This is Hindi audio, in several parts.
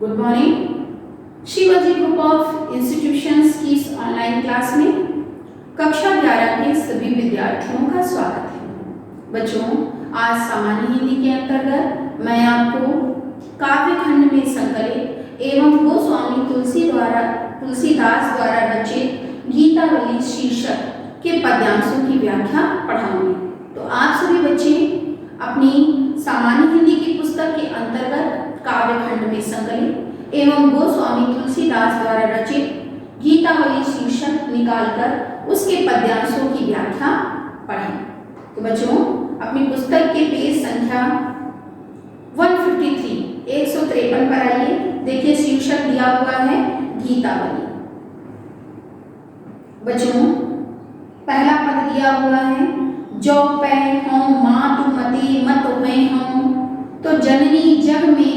Good morning. Shivaji group of institutions की इस ऑनलाइन क्लास में कक्षा 11 के सभी विद्यार्थियों का स्वागत है। बच्चों, आज सामान्य हिंदी के अंतर्गत मैं आपको काव्य खंड में संकलित एवं गोस्वामी तुलसीदास द्वारा रचित गीतावली शीर्षक के पद्यांशों की व्याख्या पढ़ाऊंगी। तो आप सभी बच्चे अपनी सामान्य हिंदी की पुस्तक के अंतर्गत काव्य खंड में संकलित एवं गोस्वामी तुलसीदास द्वारा रचित गीतावली शीर्षक निकालकर उसके पद्यांशों की व्याख्या पढ़ें। तो बच्चों, अपनी पुस्तक के पेज संख्या 153 पर आइए। देखिए, शीर्षक दिया हुआ है गीतावली। बच्चों, पहला पद दिया हुआ है, जो पै हों मातु मति मत हुए हों, तो जननी जग में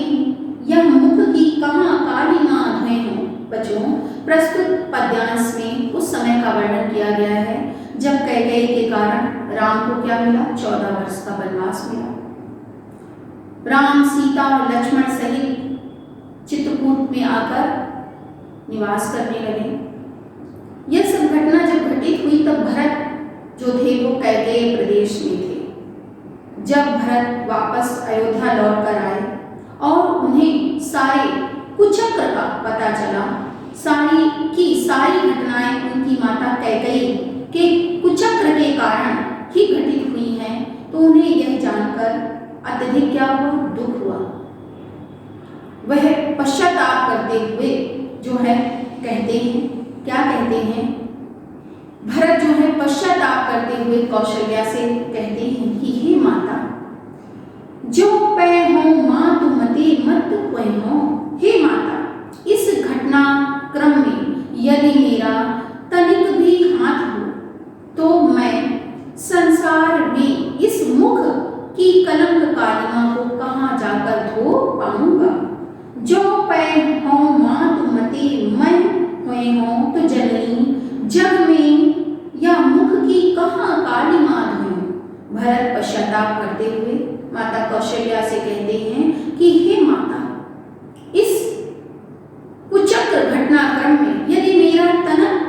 यह मुख की कहाँ काली माँ धोए हों। बच्चों, प्रस्तुत पद्यांश में उस समय का वर्णन किया गया है जब कैकेयी के कारण राम को क्या मिला? 14 वर्ष का वनवास मिला। राम, सीता और लक्ष्मण सहित चित्रकूट में आकर निवास करने लगे। यह सब घटना जब घटित हुई तब भरत जो थे वो कैकेयी प्रदेश में थे। जब भरत वापस अयोध्या लौट कर आए और उन्हें सारे कुचक्र का पता चला, सारी घटनाएं उनकी माता कैकेयी के कुचक्र के कारण ही घटित हुई हैं, तो उन्हें यह जानकर अत्यधिक क्या हुआ? दुख हुआ। वह पश्चाताप करते हुए जो है कहते हैं, क्या कहते हैं? भरत जो है पश्चाताप करते हुए कौशल्या से कहते हैं कि हे माता, जो पै हो मातु मते मत हुए हो। हे माता, इस घटना क्रम में यदि मेरा तनिक भी हाथ हो तो मैं संसार में इस मुख की कलंक कालिमा को कहाँ जाकर धो पाऊंगा। जो पै हो मातु मते मैं हुए हो, तो जननी जग में या मुख की कहाँ काली माँ धोए। भरत पश्चाताप करते हुए माता कौशल्या से कहते हैं कि हे माता, इस कुचक्र घटनाक्रम में यदि मेरा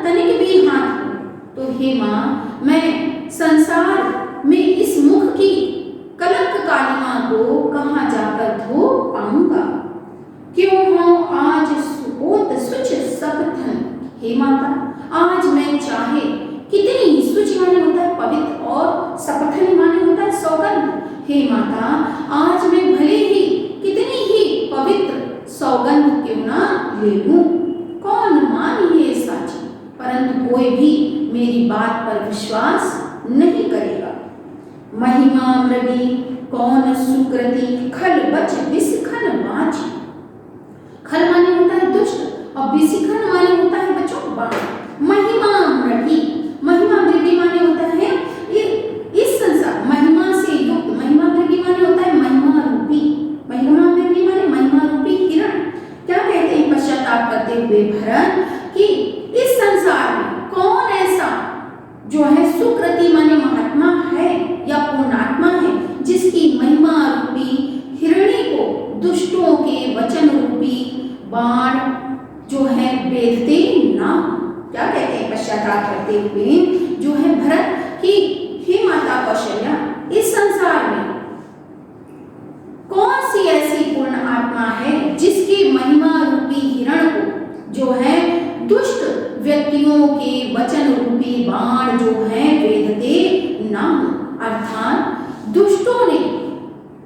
तनिक भी हाथ हो तो हे माँ, मैं संसार में इस मुख की कलंक कालिमा को कहाँ जाकर धो पाऊंगा। क्यों हो आज सुपोत सुच सपथन। हे माता, आज मैं चाहे कितनी सुच माने होता है पवित्र और सपथन माने होता है सौगंध। हे माता, आज मैं भले ही कितनी ही पवित्र सौगंध क्यों ना ले लूं, कौन मान ये साची, परंतु कोई भी मेरी बात पर विश्वास नहीं करेगा। महिमा मृगी कौन सुकृति, खल बच बिसखन बाची। खल माने होता है दुष्ट और बिसखन माने होता है बच्चों बाण। महिमा मृगी, महिमा मृगी माने होता है इस संसार महिमा से युक्त। महिमा मृगी माने होता है महिमा रूपी। महिमा मृगी माने महिमा रूपी हिरण। क्या कहते हैं पश्चाताप करते हुए भरत कि इस संसार में कौन ऐसा जो है सुकृति माने महात्मा है या पूर्णात्मा है जिसकी महिमा रूपी हिरणी को दुष्टों के वचन रूपी बाण जो है बेधते ना। क्या कहते हैं पश्चाताप करते हुए जो है भरत कि हे माता कौशल्या, इस संसार में कौन सी ऐसी पूर्ण आत्मा है जिसकी महिमा रूपी हिरण को जो है दुष्ट व्यक्तियों के वचन रूपी बाण जो है वेधते ना। अर्थात दुष्टों ने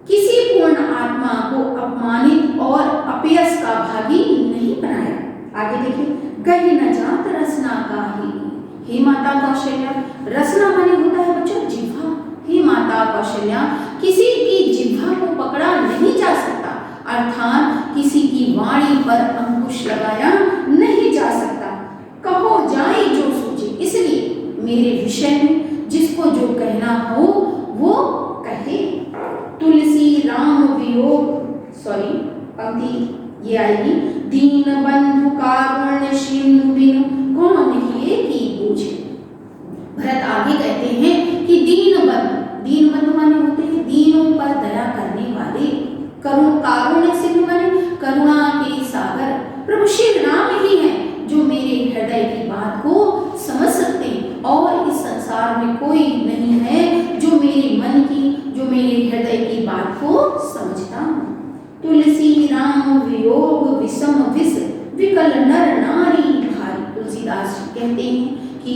किसी पूर्ण आत्मा को अपमानित और अपयश का भागी नहीं बनाया। आगे देखिए, कहीं न जात रसना का ही। हे माता कौशल्या, रसना माने होता है बच्चों जिह्वा। हे माता कौशल्या, किसी की जिह्वा को पकड़ा नहीं जा सकता, अर्थात किसी की वाणी पर अंकुश लगाया नहीं जा सकता। कहो जाए जो सोचे, इसलिए मेरे विषय में जिसको जो कहना हो वो कहे। तुलसी राम वियोग, पंक्ति ये आएगी, दीन बंधु कारुण्य सिंधु बिनु कौन ये की बूझे। भरत आगे कहते हैं कि दीन बंधु माने होते हैं दीनों पर दया करने वाले। कारुण्य सिंधु माने करुणा के में कोई नहीं है जो मेरे मन की, जो मेरे हृदय की बात को समझता हो। तुलसी राम वियोग विषम विष विकल नर नारी भारी। तुलसीदास जी कहते हैं कि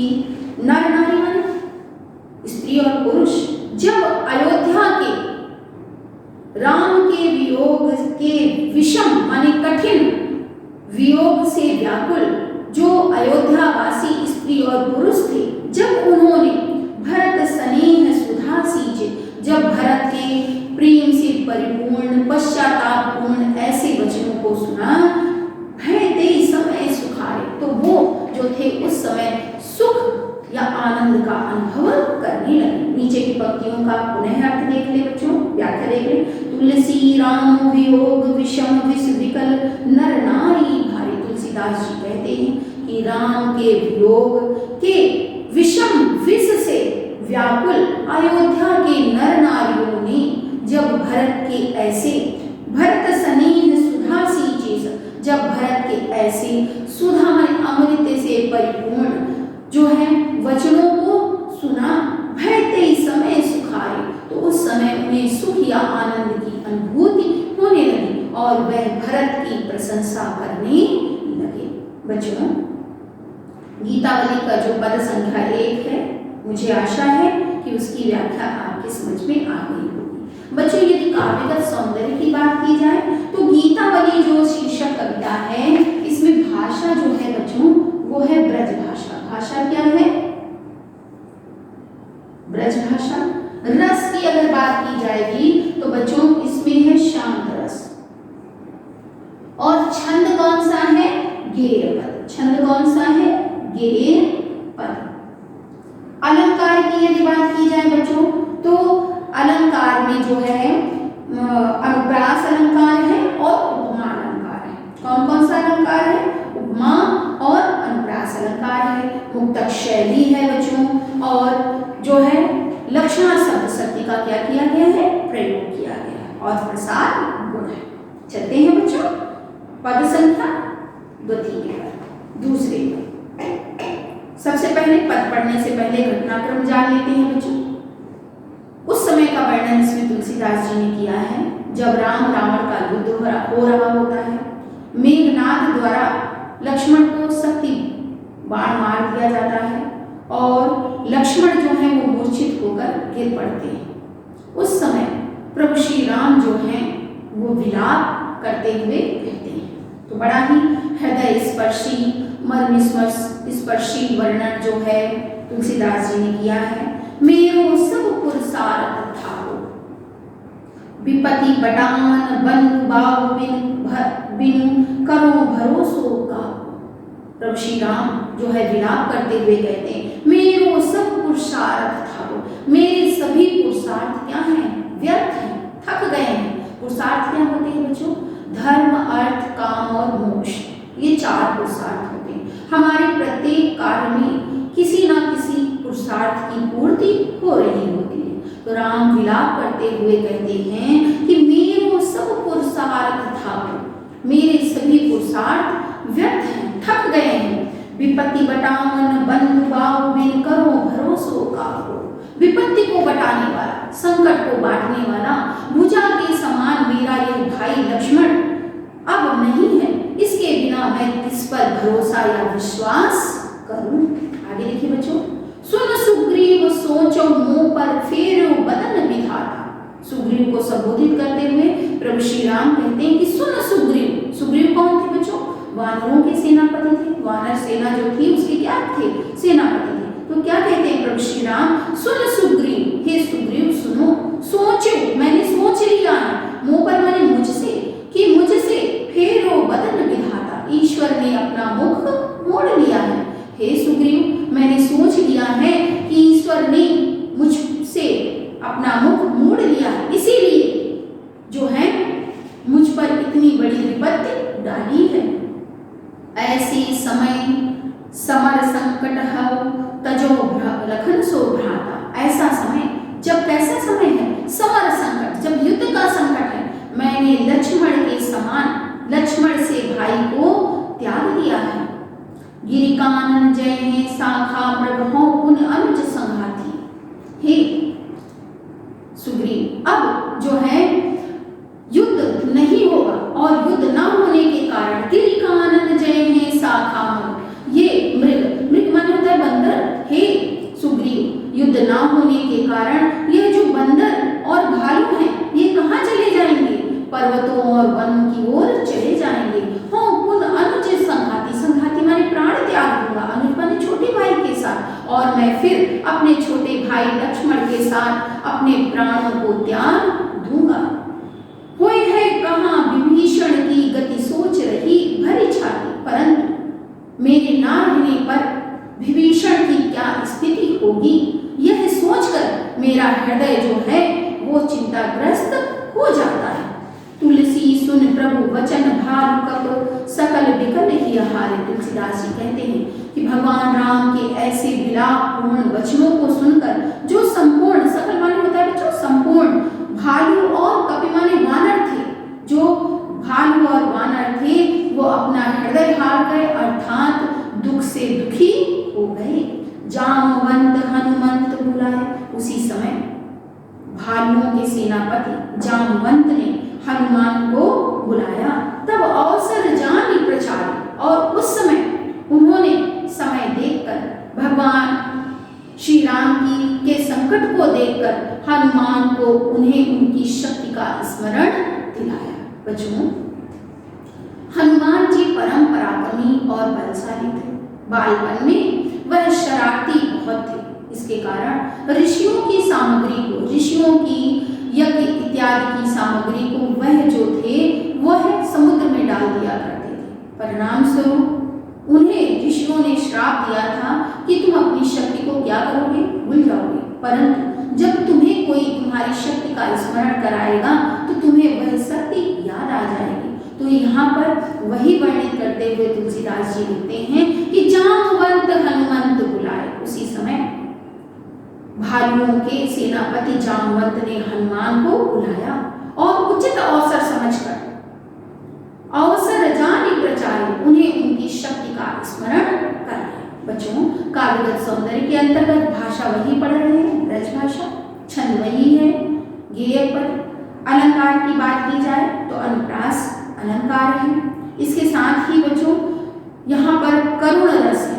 नर नारी माने स्त्री और पुरुष जब अयोध्या के राम के वियोग के विषम माने कठिन वियोग से व्याकुल जो अयोध्या वासी स्त्री और पुरुष थे, जब उन्होंने भरत स्नेह सुधा सींचे, जब भरत के प्रेम से परिपूर्ण पश्चातापपूर्ण ऐसे वचनों को सुना, भय ते समय सुखाए, तो वो जो थे उस समय सुख या आनंद का अनुभव करने लगे। नीचे की पंक्तियों का पुनः अर्थ देख ले बच्चों, व्याख्या देख ले। तुलसी राम वियोग विषम विष विकल नर नारी भारी। तुलसीदास जी कहते हैं कि राम के वियोग के विषम विष से व्याकुल अयोध्या के नर नारियों ने जब भरत के ऐसे भरत स्नेह सुधा सींचे, जब भरत के ऐसे सुधा में अमृत से परिपूर्ण जो है वचनों को सुना, भय ते समय सुखाए, तो उस समय उन्हें सुख या आनंद की अनुभूति होने लगी और वह भरत की प्रशंसा करने लगे। बच्चों, गीतावली का जो पद संख्या 1 है, मुझे आशा है कि उसकी व्याख्या आपके समझ में आ गई होगी। बच्चों, यदि काव्यगत सौंदर्य की बात की जाए तो गीतावली जो शीर्षक कविता है, इसमें भाषा जो है बच्चों वो है ब्रज भाषा। भाषा क्या है? ब्रज भाषा। रस की अगर बात की जाएगी तो बच्चों इसमें है शांत रस। और छंद कौन सा है? गेय पद। छंद कौन सा है? गेय पद। अलंकार की यदि बात की जाए बच्चों तो अलंकार में जो है अनुप्रास अलंकार है और उपमा अलंकार है। कौन कौन सा अलंकार है? उपमा और अनुप्रास अलंकार है। मुक्तक शैली है बच्चों, और जो है लक्षणा शब्द शक्ति का क्या किया गया है? प्रयोग किया गया है, और प्रसार गुण है। चलते हैं बच्चों पद संख्या 2 दूसरे। सबसे पहले पद पढ़ने से पहले घटनाक्रम जान लेते हैं बच्चों। उस समय का वर्णन इसमें तुलसीदास जी ने किया है जब राम रावण का युद्ध हो रहा होता है। मेघनाद द्वारा लक्ष्मण को शक्ति बाण मार दिया जाता है और लक्ष्मण जो है वो मूर्छित होकर गिर पड़ते हैं। उस समय प्रभु श्री राम जो हैं वो विलाप करते हुए कहते हैं। तो बड़ा ही हृदय स्पर्शी मर्म स्पर्शी वर्णन जो है तुलसीदास जी ने किया है। मेरो सब पुरसारथ थारो विपति बटान बंधु बाहु बिनु करो भरोसो का। प्रभु श्री राम जो है विलाप करते हुए कहते हैं मेरो सब पुरुषार्थ थारो, मेरे सभी पुरुषार्थ क्या हैं? व्यर्थ हैं, थक गए हैं। पुरुषार्थ क्या होते हैं बच्चों? धर्म अर्थ काम और मोक्ष, ये 4 पुरुषार्थ होते हैं। हमारे प्रत्येक कार्य में किसी ना किसी पुरुषार्थ की पूर्ति हो रही होती है। तो राम विलाप करते हुए कहते हैं कि मेरो सब पुरुषार्थ थारो, मेरे सभी पुरुषार्थ व्यर्थ हैं, थक गए हैं। विपत्ति बटावन बंधु बाहु बिन करो भरोसो काहो। विपत्ति को बटाने वाला, संकट को बांटने वाला, भुजा के समान मेरा यह भाई लक्ष्मण अब नहीं है, इसके बिना मैं किस पर भरोसा या विश्वास करूं? आगे देखिए बच्चों। सुन सुग्रीव सोचो मुंह पर फेरो बदन विधाता। सुग्रीव को संबोधित करते हुए प्रभु श्री राम कहते हैं कि सुन सुग्रीव। सुग्रीव कौन थे बच्चों? वानरों के सेनापति थे। वानर सेना जो थी उसके क्या थे? सेनापति थे। तो क्या कहते हैं प्रभु श्री राम? सुन सुग्रीव, हे सुग्रीव सुनो। सोचो, मैंने सोच लिया है, मुंह पर मैंने मुझसे कि मुझसे फेरो बदन विधाता, ईश्वर ने अपना मुख मोड़ लिया है। हे सुग्रीव, मैंने सोच लिया है कि ईश्वर ने मुझसे अपना मुख मोड़ लिया है, इसीलिए जो है मुझ पर इतनी बड़ी विपत्ति डाली है। ऐसे समय समर संकट हो तजो लखन सो भ्राता। ऐसा समय, जब कैसा समय है? समर संकट, जब युद्ध का संकट है, मैंने लक्ष्मण के समान लक्ष्मण से भाई को त्याग दिया है। गिरिकानन जय शाखा मृग हो पुन अनुज संघाती। हे सुग्रीव, अब जो है युद्ध नहीं होगा और युद्ध न होने के कारण गिरि कानन जय है शाखा मृग, ये मृग माने होता है बंदर। हे सुग्रीव, युद्ध न होने के कारण यह जो बंदर और भालू हैं ये कहाँ चले जाएंगे? पर्वतों और वनों की ओर चले जाएंगे। हाँ, पुन अनुज संघाती, संघाती माने प्राण त्याग दूंगा, अनुज माने छोटे भाई के साथ, और मैं फिर अपने छोटे भाई लक्ष्मण के साथ अपने प्राणों को त्याग दूंगा। कोई है कहाँ विभीषण की गति सोच रही भरी छाती, परंतु मेरे ना रहने पर विभीषण की क्या स्थिति होगी, यह सोचकर मेरा हृदय जो है वो चिंताग्रस्त हो जाता है। तुलसी सुन प्रभु वचन भार कपो सकल विकल ही हारे। तुलसीदास जी कहते हैं कि भगवान राम के ऐसे विलाप पूर्ण वचनों को सुनकर जो संपूर्ण, सकल माने होता है बच्चों संपूर्ण, भालू और कपि माने वानर थे, जो भालू और वानर थे वो अपना हृदय हार गए, अर्थात दुख से दुखी हो गए। जामवंत हनुमंत बुलाए, उसी समय भालुओं के सेनापति जामवंत ने हनुमान को बुलाया। तब अवसर जानी प्रचार, और उस समय उन्होंने समय देखकर भगवान श्री राम के संकट को देखकर हनुमान को उन्हें उनकी शक्ति का स्मरण दिलाया। बच्चों, हनुमान जी परम पराक्रमी और बलशाली थे। बालपन में वह शरारती बहुत थे, इसके कारण ऋषियों की सामग्री को, ऋषियों की यज्ञ इत्यादि की सामग्री को वह जो थे वह समुद्र में डाल दिया करते थे। परिणाम स्वरूप उन्हें ऋषियों ने श्राप दिया था कि तुम अपनी शक्ति को क्या करोगे, भूल जाओगे, परंतु जब तुम्हें कोई तुम्हारी शक्ति का स्मरण कराएगा तो तुम्हें वह शक्ति याद आ जाएगी। तो यहाँ पर वही वर्णित करते हुए तुलसीदास जी लिखते हैं कि जामवंत हनुमंत बुलाए। उसी समय भालुओं के सेनापति जामवंत ने हनुमान को बुलाया और उचित अवसर समझकर अवसर जानी प्रचारी उन्हें उनकी शक्ति का स्मरण कराया। बच्चों, काव्यगत सौंदर्य के अंतर्गत भाषा वही पढ़ रहे हैं, ब्रज भाषा, छंद वही है, गेय पर। अलंकार की बात की जाए तो अनुप्रास अलंकार है। इसके साथ ही बच्चों यहाँ पर करुण रस है,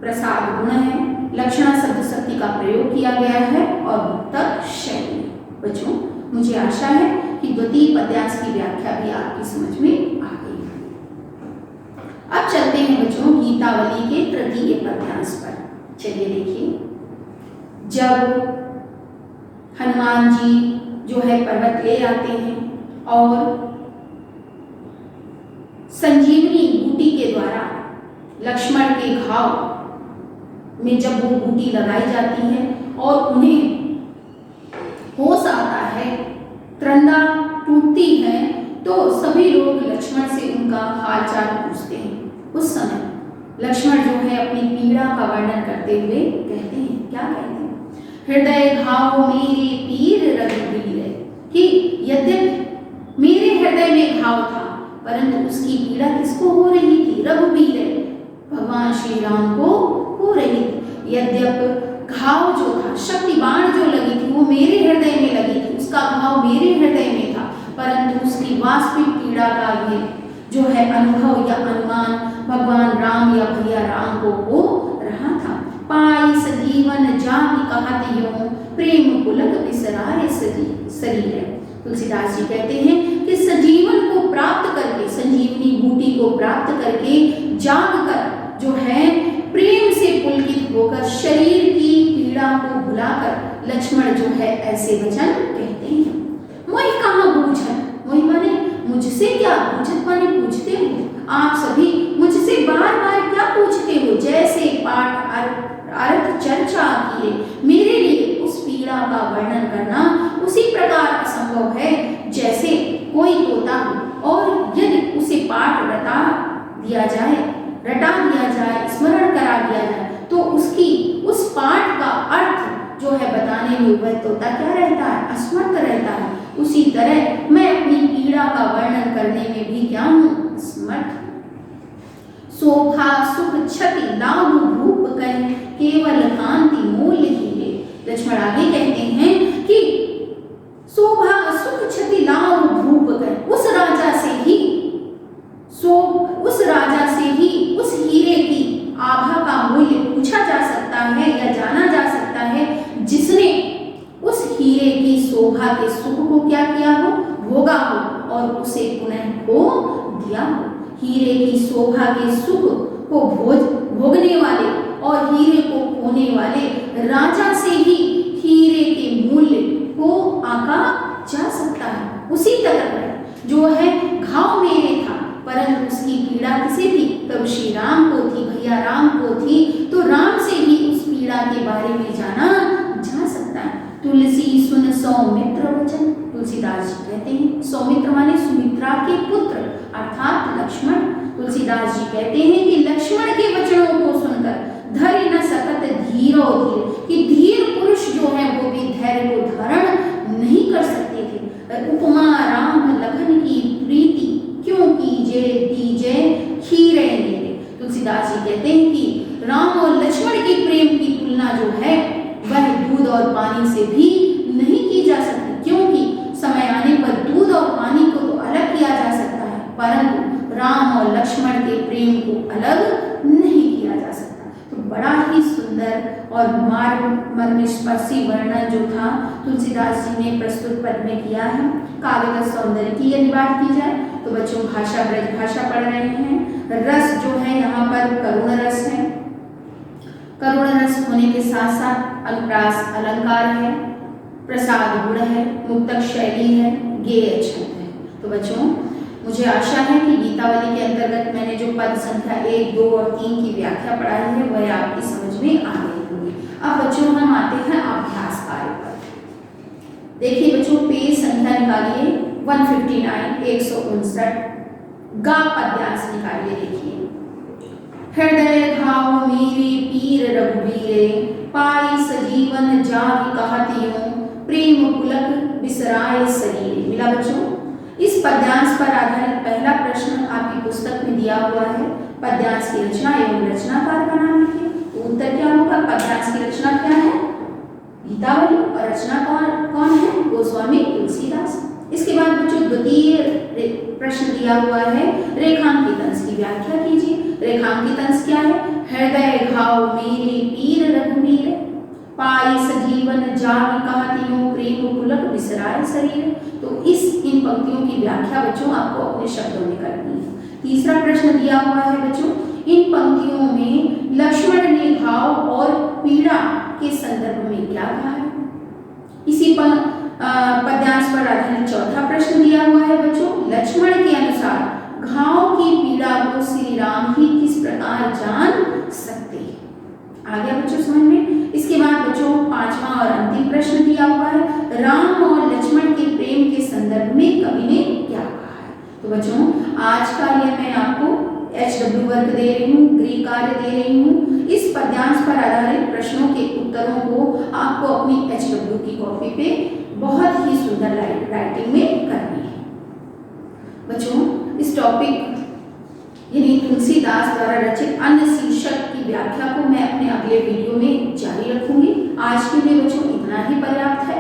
प्रसाद गुण है, लक्षणा शब्द शक्ति का प्रयोग किया गया है और मुक्तक शैली। बच्चों, मुझे आशा है कि द्वितीय पद्यांश की व्याख्या भी आपकी समझ में आ गई है। अब चलते हैं बच्चों गीतावली के तृतीय पद्यांश पर। चलिए देखिए, जब हनुमान जी जो है पर्वत ले आते हैं और संजीवनी बूटी के द्वारा लक्ष्मण के घाव में जब वो बूटी लगाई जाती है और उन्हें होश आता है, त्रंदा टूटती है, तो सभी लोग लक्ष्मण से उनका हालचाल पूछते हैं। उस समय लक्ष्मण जो है अपनी पीड़ा का वर्णन करते हुए कहते हैं, क्या कहते हैं? हृदय घाव मेरे पीर रघुवीर, कि यद्यपि मेरे हृदय में घाव था परंतु उसकी पीड़ा किसको हो रही थी? रघुवीर, भगवान श्री राम को हो रही थी। यद्यप घाव जो था, शक्ति बाण जो लगी थी वो मेरे हृदय में लगी थी, उसका घाव मेरे हृदय में था, परंतु उसकी वास्तविक पीड़ा का भी जो है अनुभव या अनुमान भगवान राम या भैया राम को हो रहा था। पाई सजीवन जाहि कहत यों, प्रेम पुलक बिसराए शरीर। तुलसीदास जी कहते हैं कि सजीवन को प्राप्त करके, संजीवनी बूटी को प्राप्त करके जाग कर जो है प्रेम से पुलकित होकर शरीर की पीड़ा को भुलाकर लक्ष्मण जो है ऐसे वचन कहते हैं। मोहि कहाँ बूझत, मोहि माने मुझसे क्या, बूझत माने पूछते हो, आप सभी मुझसे बार बार क्या पूछते हो? जैसे पाठ अर्थ चर्चा किए मेरे लिए उस पीड़ा का वर्णन करना उसी प्रकार असंभव है जैसे कोई तोता हो और यदि उसे पाठ रटा दिया जाए, स्मरण करा दिया जाए, तो उसकी उस पाठ का अर्थ जो है बताने में वह तोता क्या रहता है? असमर्थ रहता है। उसी तरह मैं अपनी पीड़ा का वर्णन करने में भी क्या हूँ? असमर्थ। सोखा सुख क्षति लाभ भूप कह, केवल कांति मूल हीरे। लक्ष्मण आगे कहते हैं कि शोभा सुख क्षति लाओ भूप कर, उस राजा से ही उस हीरे की आभा का मूल्य पूछा जा सकता है या जाना जा सकता है, जिसने उस हीरे की शोभा के सुख को क्या किया हो, भोगा हो और उसे पुनः खो दिया हो। हीरे की शोभा के सुख को भोगने वाले और हीरे को खोने वाले राजा से ही हीरे के मूल्य को आका जा सकता है। उसी तरह जो है घाव मेरे था, परंतु उसकी पीड़ा किसे थी, तब श्री राम को थी, भैया राम को थी, तो राम से ही उस पीड़ा के बारे में जाना जा सकता है। तुलसी सुन सौमित्र वचन, तुलसीदास जी कहते हैं, सौमित्र माने सुमित्रा के पुत्र अर्थात लक्ष्मण। तुलसीदास जी कहते हैं कि लक्ष्मण के वचनों को सुनकर धैर्य न सकत धीरो धीर, कि धीर पुरुष जो है वो भी धैर्य को धारण नहीं कर सकते थे। उपमा राम लखन की प्रीति क्यों कीजे दीजे खीरे मेरे। तुलसीदास जी कहते हैं कि राम और लक्ष्मण के प्रेम की तुलना जो है वह दूध और पानी से भी नहीं की जा सकती, क्योंकि समय आने पर दूध और पानी को तो अलग किया जा सकता है, परंतु राम और लक्ष्मण के प्रेम को अलग नहीं किया जा सकता। तो बड़ा ही सुंदर और मर्मस्पर्शी वर्णन जो था तुलसीदास जी ने प्रस्तुत पद में किया है। काव्यगत सौंदर्य की यदि बात की जाए तो बच्चों भाषा ब्रज भाषा पढ़ रहे हैं। रस जो है यहाँ पर करुण रस है, करुण रस होने के साथ साथ अनुप्रास अलंकार है, प्रसाद गुण है, मुक्तक शैली है, गेय छंद है। तो बच्चों मुझे आशा है कि गीतावली के अंतर्गत मैंने जो पद संख्या 1, 2 और 3 की व्याख्या पढ़ाई है वह आपकी समझ में आ गई होगी। अब बच्चों हम आते हैं अभ्यास कार्य पर। देखिए बच्चों पेज संख्या निकालिए 159 159 गा पद्यांश निकालिए। देखिए हृदय घाव मेरे पीर रघुवीरे, पाई सजीवन जाग कहतियों, प्रेम पुलक बिसराए शरीर। मिला बच्चों? इस पद्यांश पर आधारित पहला प्रश्न आपकी पुस्तक में दिया हुआ है। पद्यांश की रचना एवं रचनाकार का नाम लिखिए। तो उत्तर क्या होगा? पद्यांश की रचना क्या है? गीतावली। और रचनाकार कौन है? गोस्वामी तुलसीदास। इसके बाद बच्चों द्वितीय प्रश्न दिया हुआ है रेखांकित अंश की व्याख्या कीजिए। रेखांकित अंश क्या है? हृदय घाव मेरे पीर रघुवीर, पाई सजीवन जाग कहतियों, प्रेम पुलक बिसराए शरीर। तो इन पंक्तियों की व्याख्या बच्चों आपको अपने शब्दों में करनी है। तीसरा प्रश्न दिया हुआ है बच्चों, इन पंक्तियों में लक्ष्मण ने घाव और पीड़ा के संदर्भ में क्या कहा है? इसी पद्यांश पर आधारित चौथा प्रश्न दिया हुआ है बच्चों, लक्ष्मण के अनुसार घाव की पीड़ा को श्री राम ही किस प्रकार जान सकते हैं? आ गया बच्चों समझ में? इसके बाद बच्चों पांचवा और अंतिम प्रश्न दिया हुआ है, राम और लक्ष्मण के प्रेम के संदर्भ में कवि ने क्या कहा है? तो बच्चों आज का यह मैं आपको HW वर्ग दे रही हूँ, गृह कार्य दे रही हूँ। इस पद्यांश पर आधारित प्रश्नों के उत्तरों को आपको अपनी HW की कॉपी पे बहुत ही सुंदर राइटिंग में करनी है। बच्चों इस टॉपिक यानी तुलसीदास द्वारा रचित अन्य शीर्षक की व्याख्या को मैं अपने अगले वीडियो में जारी रखूंगी। आज के लिए बच्चों इतना ही पर्याप्त है।